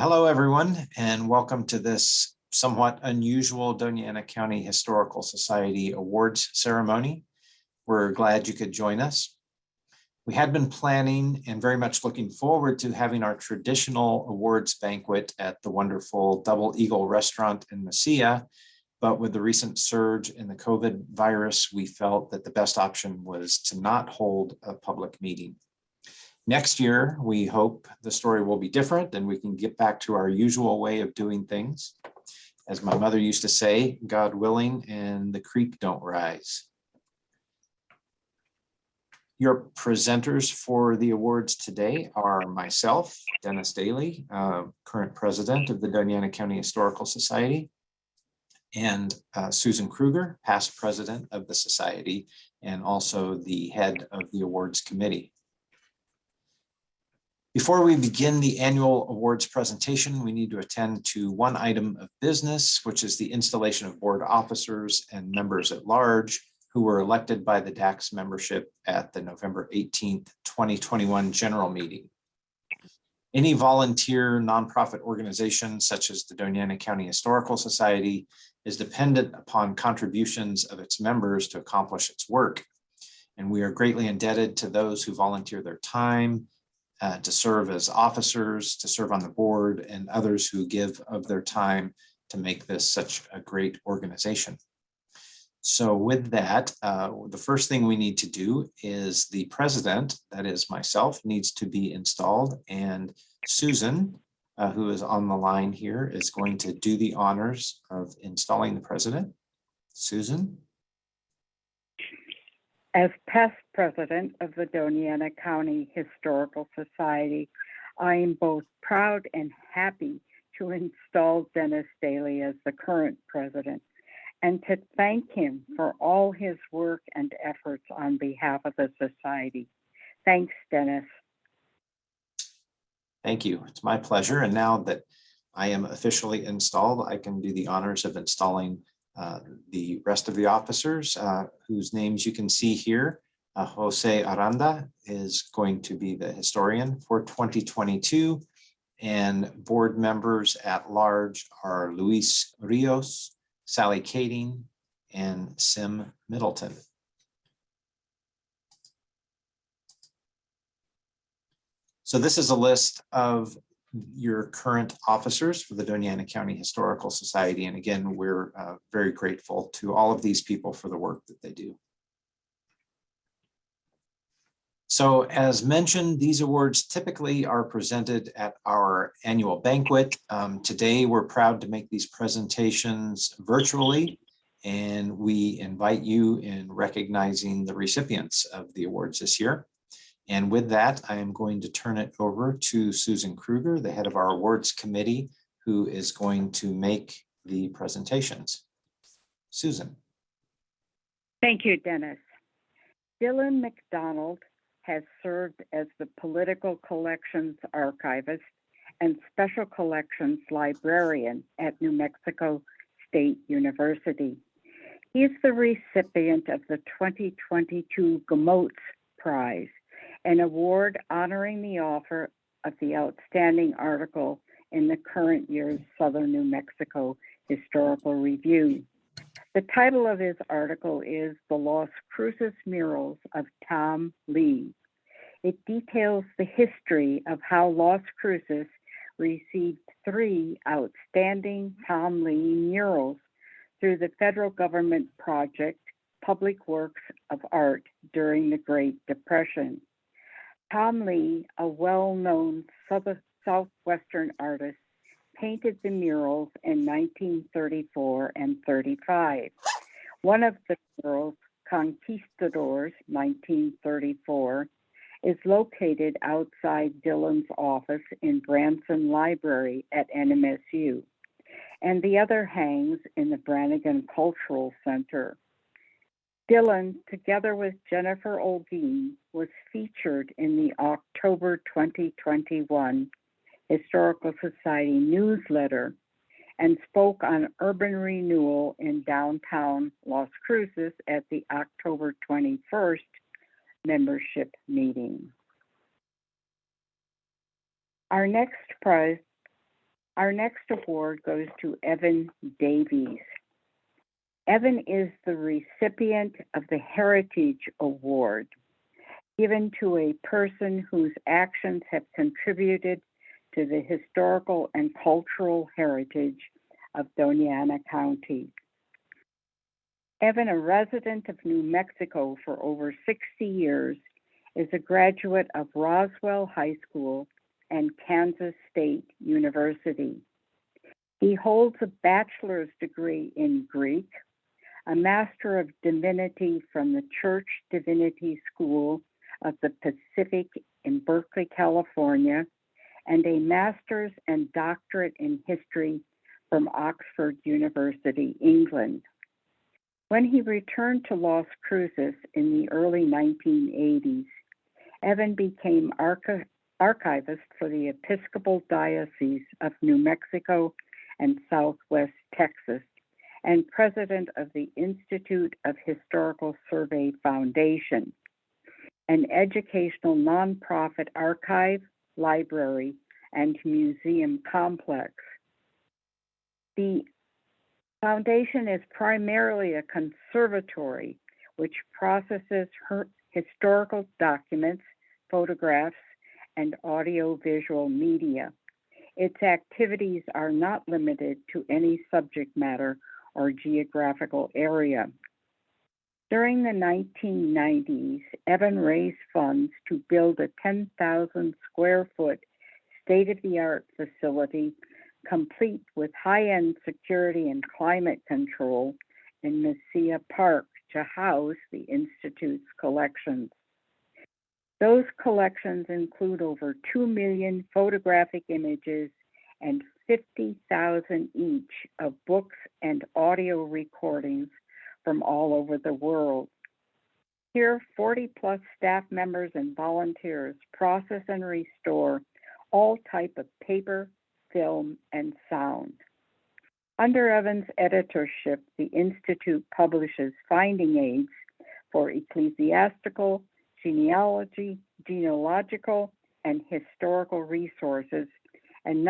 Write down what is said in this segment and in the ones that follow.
Hello, everyone, and welcome to this somewhat unusual Dona County Historical Society Awards ceremony. We're glad you could join us. We had been planning and very much looking forward to having our traditional awards banquet at the wonderful Double Eagle restaurant in Mesilla, but with the recent surge in the COVID virus, we felt that the best option was to not hold a public meeting. Next year, we hope the story will be different and we can get back to our usual way of doing things. As my mother used to say, God willing, and the creek don't rise. Your presenters for the awards today are myself, Dennis Daly, current president of the Dona County Historical Society, and Susan Kruger, past president of the society, and also the head of the awards committee. Before we begin the annual awards presentation, we need to attend to one item of business, which is the installation of board officers and members at large who were elected by the DAX membership at the November 18th, 2021 general meeting. Any volunteer nonprofit organization such as the Dona County Historical Society is dependent upon contributions of its members to accomplish its work. And we are greatly indebted to those who volunteer their time, to serve as officers, to serve on the board, and others who give of their time to make this such a great organization. So with that, the first thing we need to do is the president, that is myself, needs to be installed, and Susan, who is on the line here, is going to do the honors of installing the president. Susan? As past president of the Dona County Historical Society, I am both proud and happy to install Dennis Daly as the current president and to thank him for all his work and efforts on behalf of the society. Thanks, Dennis. Thank you. It's my pleasure. And now that I am officially installed, I can do the honors of installing the rest of the officers whose names you can see here. Jose Aranda is going to be the historian for 2022, and board members at large are Luis Rios, Sally Kading, and Sim Middleton. So this is a list of your current officers for the Dona County Historical Society. And again, we're very grateful to all of these people for the work that they do. So as mentioned, these awards typically are presented at our annual banquet. Today, we're proud to make these presentations virtually, and we invite you in recognizing the recipients of the awards this year. And with that, I am going to turn it over to Susan Kruger, the head of our awards committee, who is going to make the presentations. Susan. Thank you, Dennis. Dylan McDonald has served as the Political Collections Archivist and Special Collections Librarian at New Mexico State University. He is the recipient of the 2022 Gemoats Prize, an award honoring the author of the outstanding article in the current year's Southern New Mexico Historical Review. The title of his article is The Las Cruces Murals of Tom Lee. It details the history of how Las Cruces received 3 outstanding Tom Lee murals through the federal government project Public Works of Art during the Great Depression. Tom Lee, a well-known Southwestern artist, painted the murals in 1934 and 35. One of the murals, Conquistadors, 1934, is located outside Dylan's office in Branson Library at NMSU, and the other hangs in the Brannigan Cultural Center. Dylan, together with Jennifer Olguin, was featured in the October 2021 Historical Society newsletter and spoke on urban renewal in downtown Las Cruces at the October 21st membership meeting. Our next prize Our next award goes to Evan Davies. Evan is the recipient of the Heritage Award, given to a person whose actions have contributed to the historical and cultural heritage of Dona County. Evan, a resident of New Mexico for over 60 years, is a graduate of Roswell High School and Kansas State University. He holds a bachelor's degree in Greek, a Master of Divinity from the Church Divinity School of the Pacific in Berkeley, California, and a Master's and Doctorate in History from Oxford University, England. When he returned to Las Cruces in the early 1980s, Evan became archivist for the Episcopal Diocese of New Mexico and Southwest Texas, and president of the Institute of Historical Survey Foundation, an educational nonprofit archive, library, and museum complex. The foundation is primarily a conservatory which processes historical documents, photographs, and audiovisual media. Its activities are not limited to any subject matter or geographical area. During the 1990s, Evan raised funds to build a 10,000 square foot state-of-the-art facility complete with high-end security and climate control in Mesilla Park to house the Institute's collections. Those collections include over 2 million photographic images and 50,000 each of books and audio recordings from all over the world. Here, 40 plus staff members and volunteers process and restore all type of paper, film, and sound. Under Evan's editorship, the Institute publishes finding aids for ecclesiastical, genealogical, and historical resources, and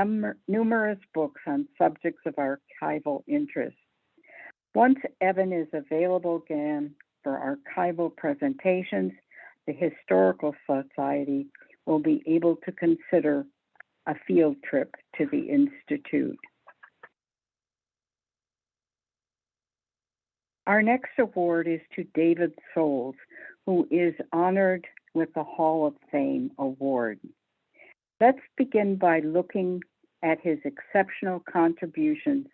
numerous books on subjects of archival interest. Once Evan is available again for archival presentations, the Historical Society will be able to consider a field trip to the Institute. Our next award is to David Souls, who is honored with the Hall of Fame Award. Let's begin by looking at his exceptional contributions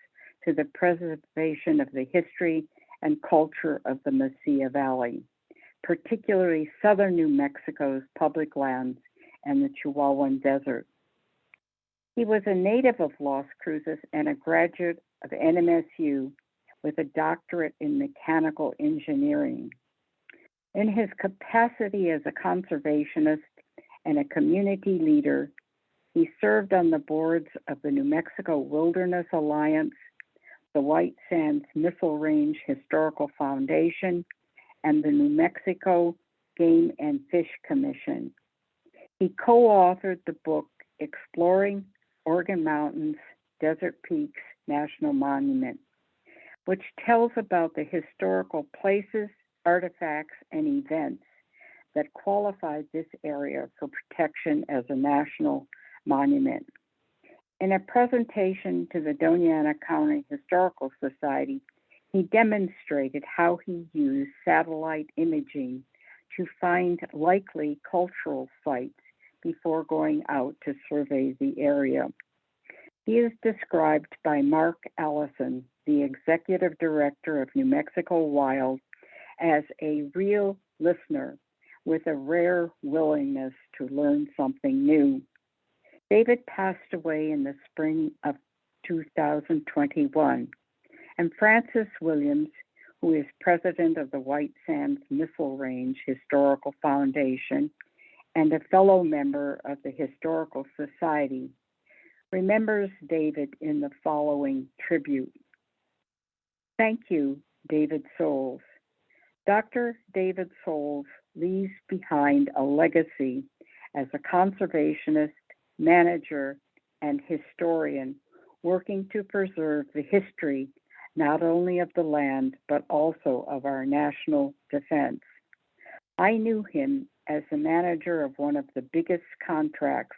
to the preservation of the history and culture of the Mesilla Valley, particularly southern New Mexico's public lands and the Chihuahuan Desert. He was a native of Las Cruces and a graduate of NMSU with a doctorate in mechanical engineering. In his capacity as a conservationist and a community leader, he served on the boards of the New Mexico Wilderness Alliance, the White Sands Missile Range Historical Foundation, and the New Mexico Game and Fish Commission. He co-authored the book Exploring Organ Mountains, Desert Peaks National Monument, which tells about the historical places, artifacts, and events that qualified this area for protection as a national monument. In a presentation to the Dona County Historical Society, he demonstrated how he used satellite imaging to find likely cultural sites before going out to survey the area. He is described by Mark Allison, the executive director of New Mexico Wild, as a real listener with a rare willingness to learn something new. David passed away in the spring of 2021, and Francis Williams, who is president of the White Sands Missile Range Historical Foundation and a fellow member of the Historical Society, remembers David in the following tribute. Thank you, David Souls. Dr. David Souls leaves behind a legacy as a conservationist, manager, and historian working to preserve the history not only of the land, but also of our national defense. I knew him as the manager of one of the biggest contracts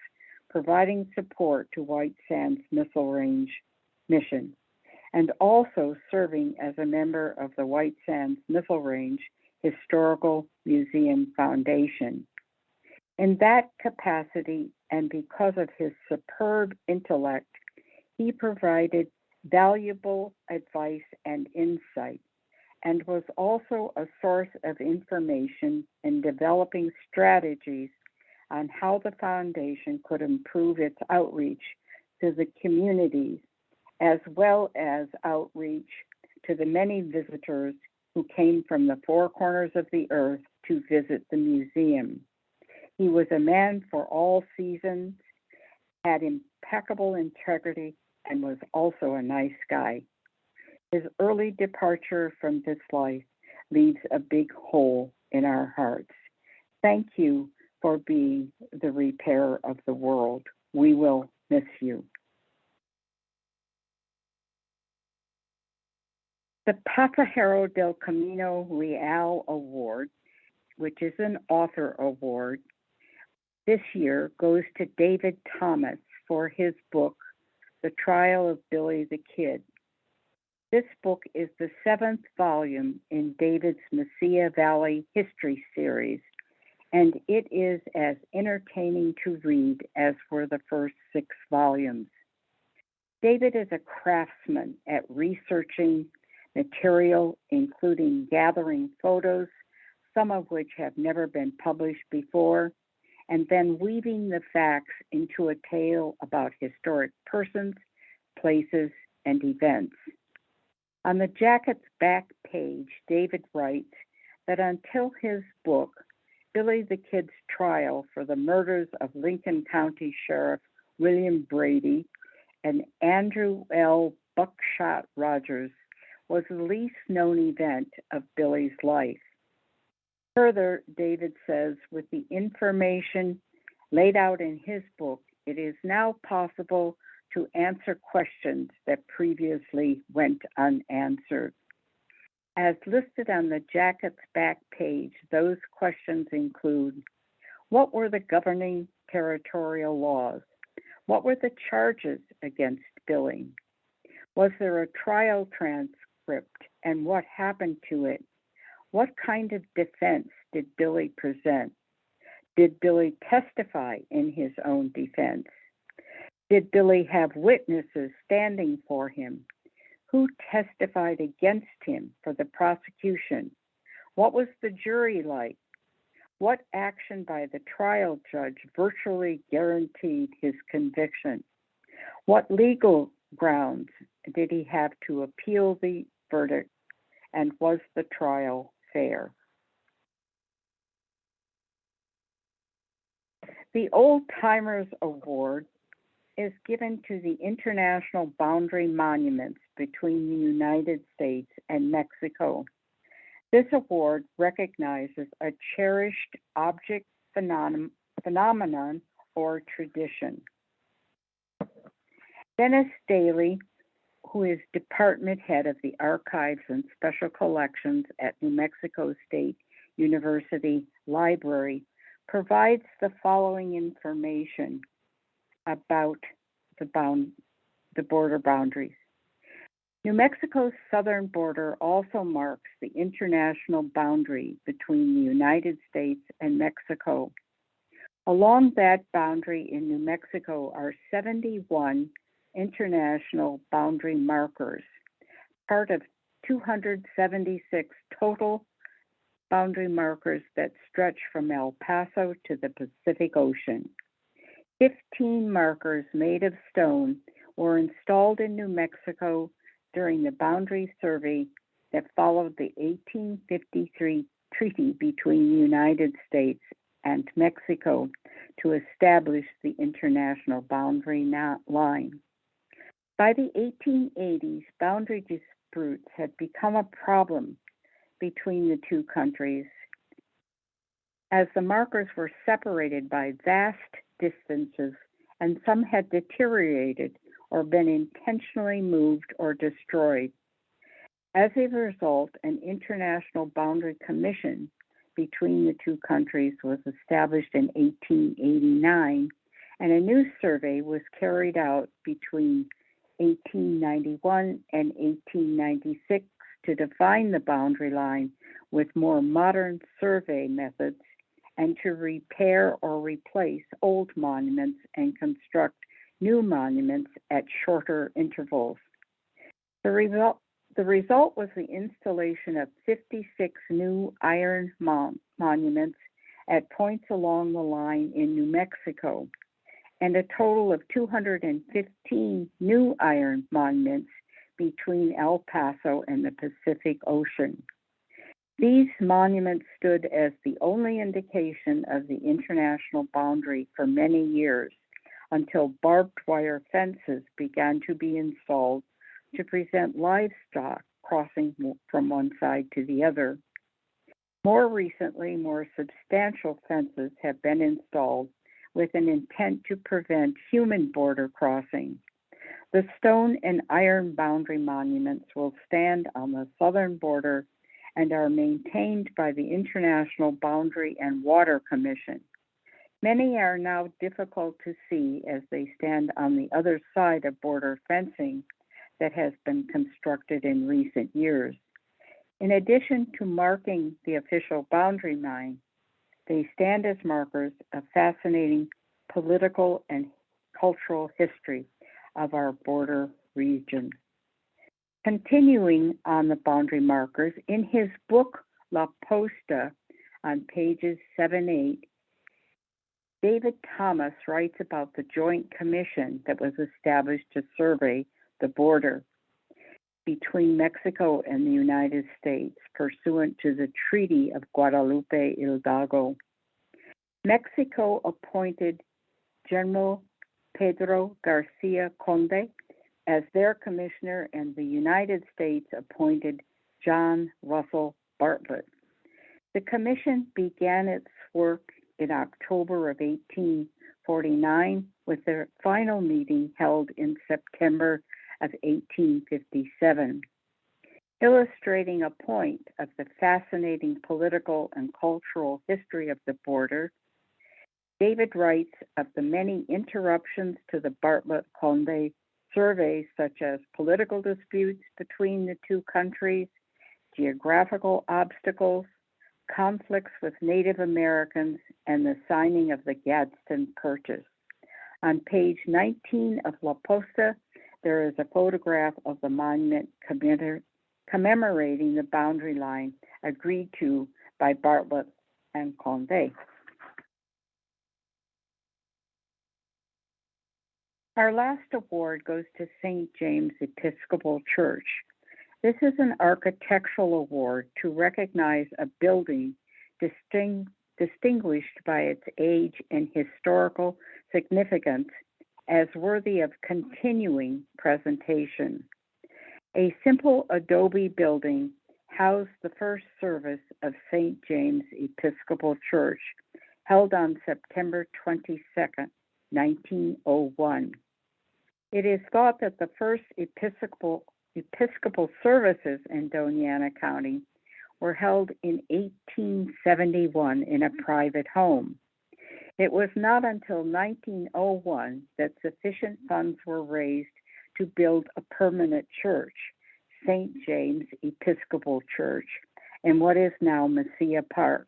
providing support to White Sands Missile Range mission, and also serving as a member of the White Sands Missile Range Historical Museum Foundation. In that capacity, and because of his superb intellect, he provided valuable advice and insight, and was also a source of information in developing strategies on how the foundation could improve its outreach to the communities, as well as outreach to the many visitors who came from the four corners of the earth to visit the museum. He was a man for all seasons, had impeccable integrity, and was also a nice guy. His early departure from this life leaves a big hole in our hearts. Thank you for being the repairer of the world. We will miss you. The Pasajero del Camino Real Award, which is an author award, this year goes to David Thomas for his book, The Trial of Billy the Kid. This book is the 7th volume in David's Mesilla Valley History series, and it is as entertaining to read as were the first 6 volumes. David is a craftsman at researching material, including gathering photos, some of which have never been published before, and then weaving the facts into a tale about historic persons, places, and events. On the jacket's back page, David writes that until his book, Billy the Kid's trial for the murders of Lincoln County Sheriff William Brady and Andrew L. Buckshot Rogers, was the least known event of Billy's life. Further, David says, with the information laid out in his book, it is now possible to answer questions that previously went unanswered. As listed on the jacket's back page, those questions include: what were the governing territorial laws? What were the charges against Billy? Was there a trial transcript, and what happened to it? What kind of defense did Billy present? Did Billy testify in his own defense? Did Billy have witnesses standing for him? Who testified against him for the prosecution? What was the jury like? What action by the trial judge virtually guaranteed his conviction? What legal grounds did he have to appeal the verdict? And was the trial fair? The Old Timers Award is given to the international boundary monuments between the United States and Mexico. This award recognizes a cherished object phenomenon or tradition. Dennis Daly, who is department head of the Archives and Special Collections at New Mexico State University Library, provides the following information about the border boundaries. New Mexico's southern border also marks the international boundary between the United States and Mexico. Along that boundary in New Mexico are 71 international boundary markers, part of 276 total boundary markers that stretch from El Paso to the Pacific Ocean. 15 markers made of stone were installed in New Mexico during the boundary survey that followed the 1853 treaty between the United States and Mexico to establish the international boundary line. By the 1880s, boundary disputes had become a problem between the two countries, as the markers were separated by vast distances and some had deteriorated or been intentionally moved or destroyed. As a result, an international boundary commission between the two countries was established in 1889, and a new survey was carried out between 1891 and 1896 to define the boundary line with more modern survey methods and to repair or replace old monuments and construct new monuments at shorter intervals. The result was the installation of 56 new iron monuments at points along the line in New Mexico, and a total of 215 new iron monuments between El Paso and the Pacific Ocean. These monuments stood as the only indication of the international boundary for many years, until barbed wire fences began to be installed to prevent livestock crossing from one side to the other. More recently, more substantial fences have been installed with an intent to prevent human border crossing. The stone and iron boundary monuments will stand on the southern border and are maintained by the International Boundary and Water Commission. Many are now difficult to see as they stand on the other side of border fencing that has been constructed in recent years. In addition to marking the official boundary line, they stand as markers of fascinating political and cultural history of our border region. Continuing on the boundary markers, in his book La Posta on pages 7-8, David Thomas writes about the joint commission that was established to survey the border between Mexico and the United States pursuant to the Treaty of Guadalupe Hidalgo. Mexico appointed General Pedro Garcia Conde as their commissioner, and the United States appointed John Russell Bartlett. The commission began its work in October of 1849, with their final meeting held in September of 1857. Illustrating a point of the fascinating political and cultural history of the border, David writes of the many interruptions to the Bartlett-Conde surveys, such as political disputes between the two countries, geographical obstacles, conflicts with Native Americans, and the signing of the Gadsden Purchase. On page 19 of La Posta, there is a photograph of the monument commemorating the boundary line agreed to by Bartlett and Conde. Our last award goes to St. James Episcopal Church. This is an architectural award to recognize a building distinguished by its age and historical significance as worthy of continuing presentation. A simple adobe building housed the first service of St. James Episcopal Church, held on September 22nd, 1901. It is thought that the first Episcopal services in Dona County were held in 1871 in a private home. It was not until 1901 that sufficient funds were raised to build a permanent church, St. James Episcopal Church, in what is now Mesilla Park.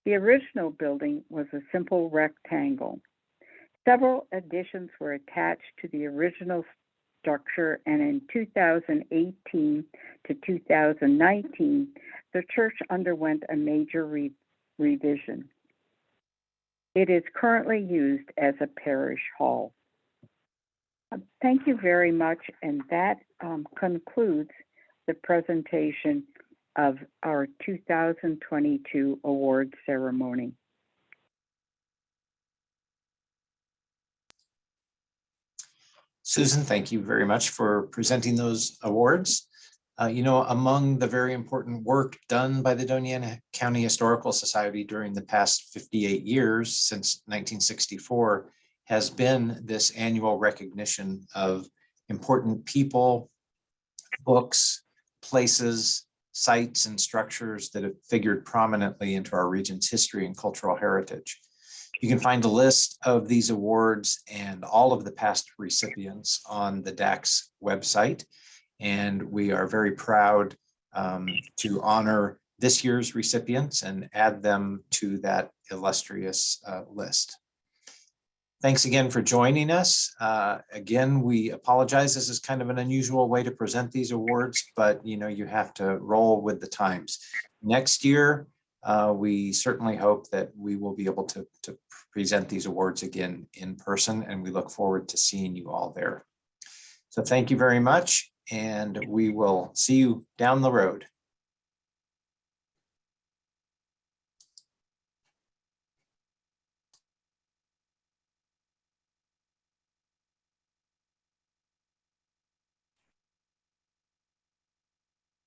The original building was a simple rectangle. Several additions were attached to the original structure, and in 2018 to 2019, the church underwent a major revision. It is currently used as a parish hall. Thank you very much, and that concludes the presentation of our 2022 award ceremony. Susan, thank you very much for presenting those awards. Among the very important work done by the Dona County Historical Society during the past 58 years since 1964 has been this annual recognition of important people, books, places, sites, and structures that have figured prominently into our region's history and cultural heritage. You can find a list of these awards and all of the past recipients on the DACS website. And we are very proud to honor this year's recipients and add them to that illustrious list. Thanks again for joining us. Again, we apologize. This is kind of an unusual way to present these awards, but you have to roll with the times. Next year, we certainly hope that we will be able to present these awards again in person, and we look forward to seeing you all there. So thank you very much, and we will see you down the road.